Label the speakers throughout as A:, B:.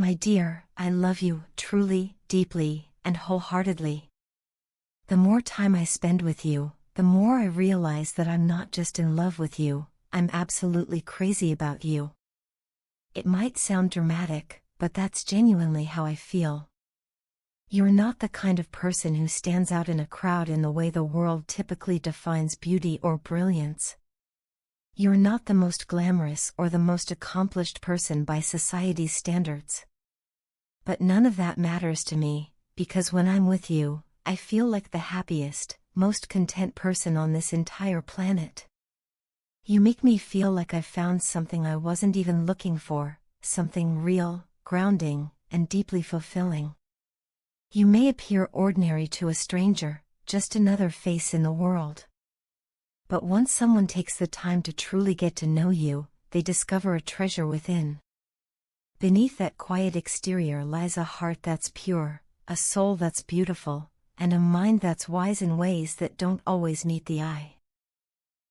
A: My dear, I love you, truly, deeply, and wholeheartedly. The more time I spend with you, the more I realize that I'm not just in love with you, I'm absolutely crazy about you. It might sound dramatic, but that's genuinely how I feel. You're not the kind of person who stands out in a crowd in the way the world typically defines beauty or brilliance. You're not the most glamorous or the most accomplished person by society's standards. But none of that matters to me, because when I'm with you, I feel like the happiest, most content person on this entire planet. You make me feel like I've found something I wasn't even looking for, something real, grounding, and deeply fulfilling. You may appear ordinary to a stranger, just another face in the world. But once someone takes the time to truly get to know you, they discover a treasure within. Beneath that quiet exterior lies a heart that's pure, a soul that's beautiful, and a mind that's wise in ways that don't always meet the eye.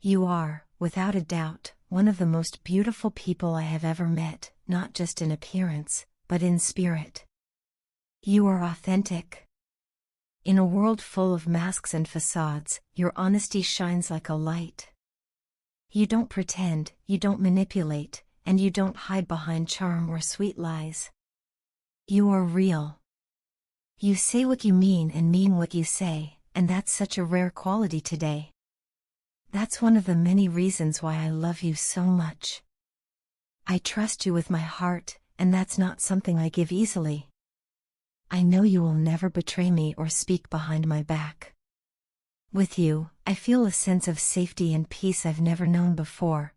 A: You are, without a doubt, one of the most beautiful people I have ever met, not just in appearance, but in spirit. You are authentic. In a world full of masks and facades, your honesty shines like a light. You don't pretend, you don't manipulate, and you don't hide behind charm or sweet lies. You are real. You say what you mean and mean what you say, and that's such a rare quality today. That's one of the many reasons why I love you so much. I trust you with my heart, and that's not something I give easily. I know you will never betray me or speak behind my back. With you, I feel a sense of safety and peace I've never known before.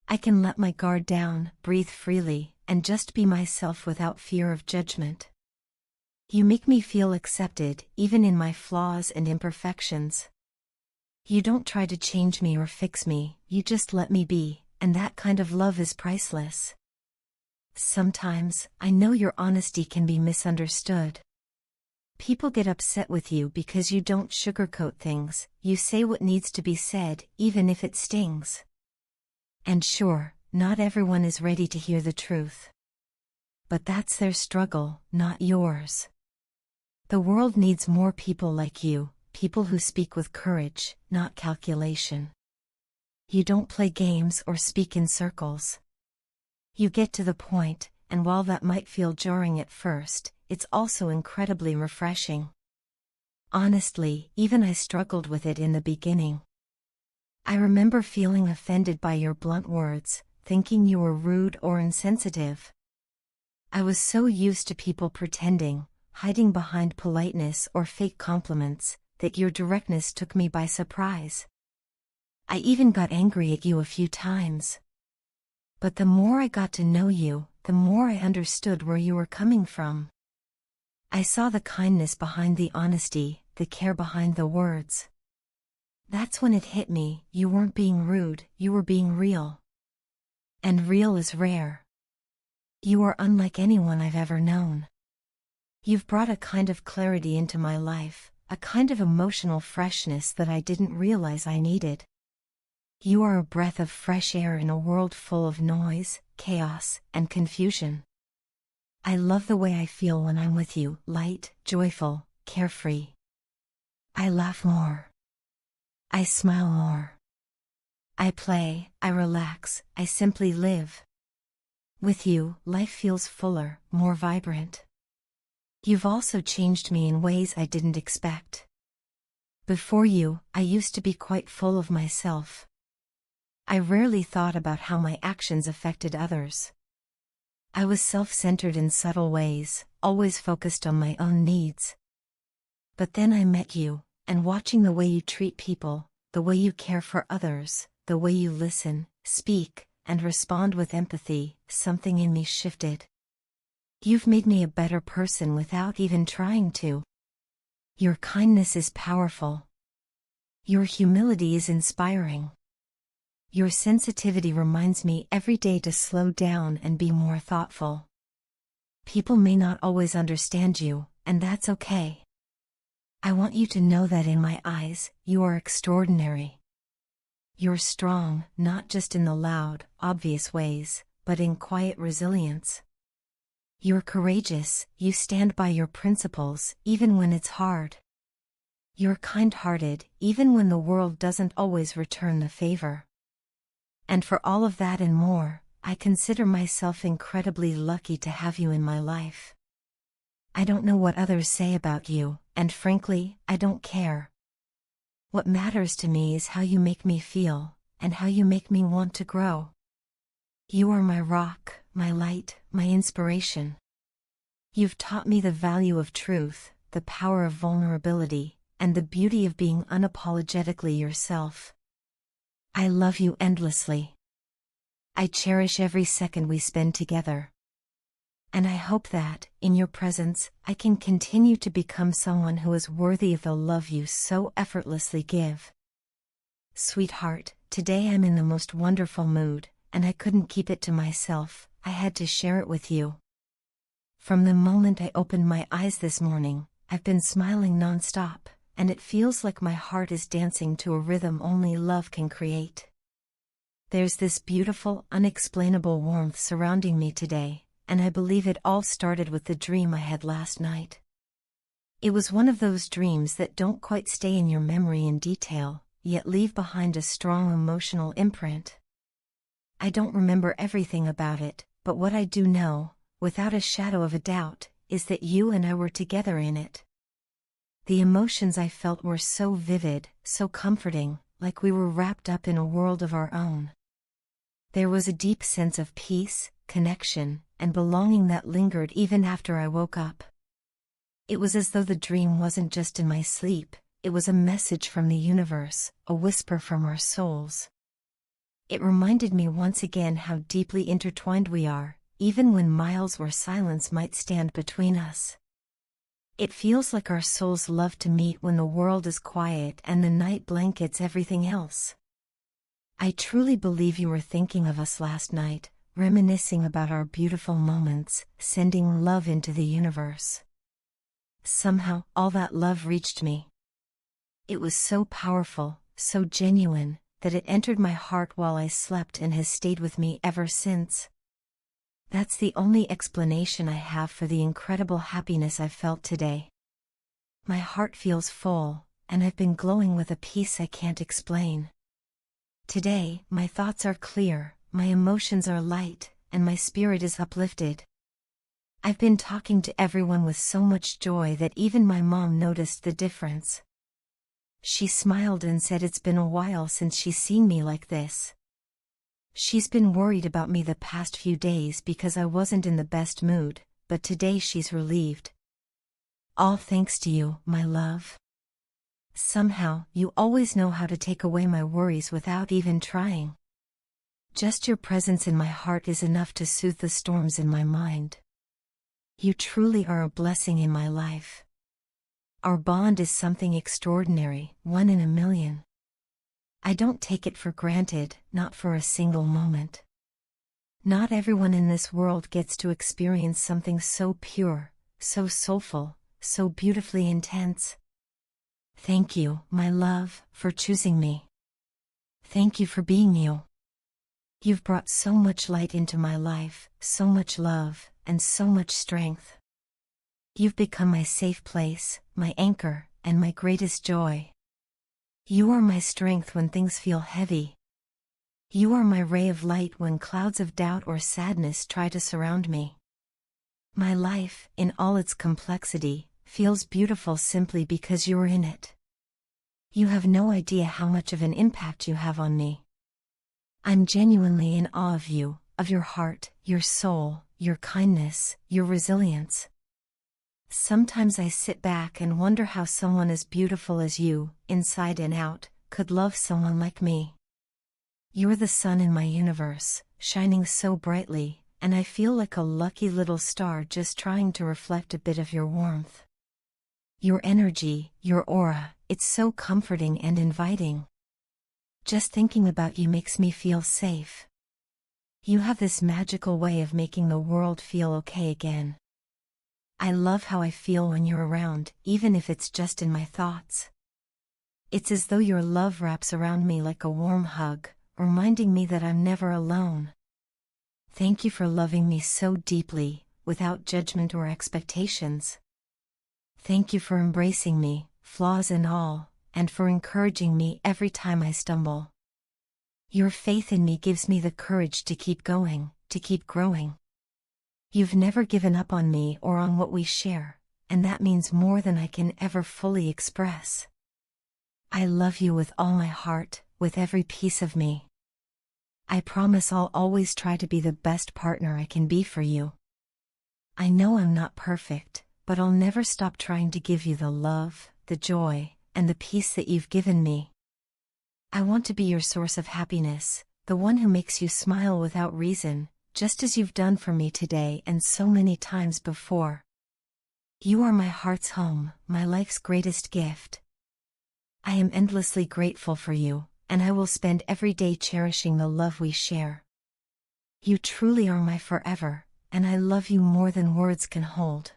A: I can let my guard down, breathe freely, and just be myself without fear of judgment. You make me feel accepted, even in my flaws and imperfections. You don't try to change me or fix me, you just let me be, and that kind of love is priceless. Sometimes, I know your honesty can be misunderstood. People get upset with you because you don't sugarcoat things, you say what needs to be said, even if it stings. And sure, not everyone is ready to hear the truth. But that's their struggle, not yours. The world needs more people like you, people who speak with courage, not calculation. You don't play games or speak in circles. You get to the point, and while that might feel jarring at first, it's also incredibly refreshing. Honestly, even I struggled with it in the beginning. I remember feeling offended by your blunt words, thinking you were rude or insensitive. I was so used to people pretending, hiding behind politeness or fake compliments, that your directness took me by surprise. I even got angry at you a few times. But the more I got to know you, the more I understood where you were coming from. I saw the kindness behind the honesty, the care behind the words. That's when it hit me, you weren't being rude, you were being real. And real is rare. You are unlike anyone I've ever known. You've brought a kind of clarity into my life, a kind of emotional freshness that I didn't realize I needed. You are a breath of fresh air in a world full of noise, chaos, and confusion. I love the way I feel when I'm with you, light, joyful, carefree. I laugh more. I smile more. I play, I relax, I simply live. With you, life feels fuller, more vibrant. You've also changed me in ways I didn't expect. Before you, I used to be quite full of myself. I rarely thought about how my actions affected others. I was self-centered in subtle ways, always focused on my own needs. But then I met you, and watching the way you treat people, the way you care for others, the way you listen, speak, and respond with empathy, something in me shifted. You've made me a better person without even trying to. Your kindness is powerful. Your humility is inspiring. Your sensitivity reminds me every day to slow down and be more thoughtful. People may not always understand you, and that's okay. I want you to know that in my eyes, you are extraordinary. You're strong, not just in the loud, obvious ways, but in quiet resilience. You're courageous, you stand by your principles, even when it's hard. You're kind-hearted, even when the world doesn't always return the favor. And for all of that and more, I consider myself incredibly lucky to have you in my life. I don't know what others say about you, and frankly, I don't care. What matters to me is how you make me feel, and how you make me want to grow. You are my rock, my light, my inspiration. You've taught me the value of truth, the power of vulnerability, and the beauty of being unapologetically yourself. I love you endlessly. I cherish every second we spend together. And I hope that, in your presence, I can continue to become someone who is worthy of the love you so effortlessly give. Sweetheart, today I'm in the most wonderful mood, and I couldn't keep it to myself, I had to share it with you. From the moment I opened my eyes this morning, I've been smiling non-stop, and it feels like my heart is dancing to a rhythm only love can create. There's this beautiful, unexplainable warmth surrounding me today, and I believe it all started with the dream I had last night. It was one of those dreams that don't quite stay in your memory in detail, yet leave behind a strong emotional imprint. I don't remember everything about it, but what I do know, without a shadow of a doubt, is that you and I were together in it. The emotions I felt were so vivid, so comforting, like we were wrapped up in a world of our own. There was a deep sense of peace, connection, and belonging that lingered even after I woke up. It was as though the dream wasn't just in my sleep, it was a message from the universe, a whisper from our souls. It reminded me once again how deeply intertwined we are, even when miles or silence might stand between us. It feels like our souls love to meet when the world is quiet and the night blankets everything else. I truly believe you were thinking of us last night, reminiscing about our beautiful moments, sending love into the universe. Somehow, all that love reached me. It was so powerful, so genuine, that it entered my heart while I slept and has stayed with me ever since. That's the only explanation I have for the incredible happiness I've felt today. My heart feels full, and I've been glowing with a peace I can't explain. Today, my thoughts are clear, my emotions are light, and my spirit is uplifted. I've been talking to everyone with so much joy that even my mom noticed the difference. She smiled and said it's been a while since she's seen me like this. She's been worried about me the past few days because I wasn't in the best mood, but today she's relieved. All thanks to you, my love. Somehow, you always know how to take away my worries without even trying. Just your presence in my heart is enough to soothe the storms in my mind. You truly are a blessing in my life. Our bond is something extraordinary, one in a million. I don't take it for granted, not for a single moment. Not everyone in this world gets to experience something so pure, so soulful, so beautifully intense. Thank you, my love, for choosing me. Thank you for being you. You've brought so much light into my life, so much love, and so much strength. You've become my safe place, my anchor, and my greatest joy. You are my strength when things feel heavy. You are my ray of light when clouds of doubt or sadness try to surround me. My life, in all its complexity, feels beautiful simply because you're in it. You have no idea how much of an impact you have on me. I'm genuinely in awe of you, of your heart, your soul, your kindness, your resilience. Sometimes I sit back and wonder how someone as beautiful as you, inside and out, could love someone like me. You're the sun in my universe, shining so brightly, and I feel like a lucky little star just trying to reflect a bit of your warmth. Your energy, your aura, it's so comforting and inviting. Just thinking about you makes me feel safe. You have this magical way of making the world feel okay again. I love how I feel when you're around, even if it's just in my thoughts. It's as though your love wraps around me like a warm hug, reminding me that I'm never alone. Thank you for loving me so deeply, without judgment or expectations. Thank you for embracing me, flaws and all, and for encouraging me every time I stumble. Your faith in me gives me the courage to keep going, to keep growing. You've never given up on me or on what we share, and that means more than I can ever fully express. I love you with all my heart, with every piece of me. I promise I'll always try to be the best partner I can be for you. I know I'm not perfect, but I'll never stop trying to give you the love, the joy, and the peace that you've given me. I want to be your source of happiness, the one who makes you smile without reason, just as you've done for me today and so many times before. You are my heart's home, my life's greatest gift. I am endlessly grateful for you, and I will spend every day cherishing the love we share. You truly are my forever, and I love you more than words can hold.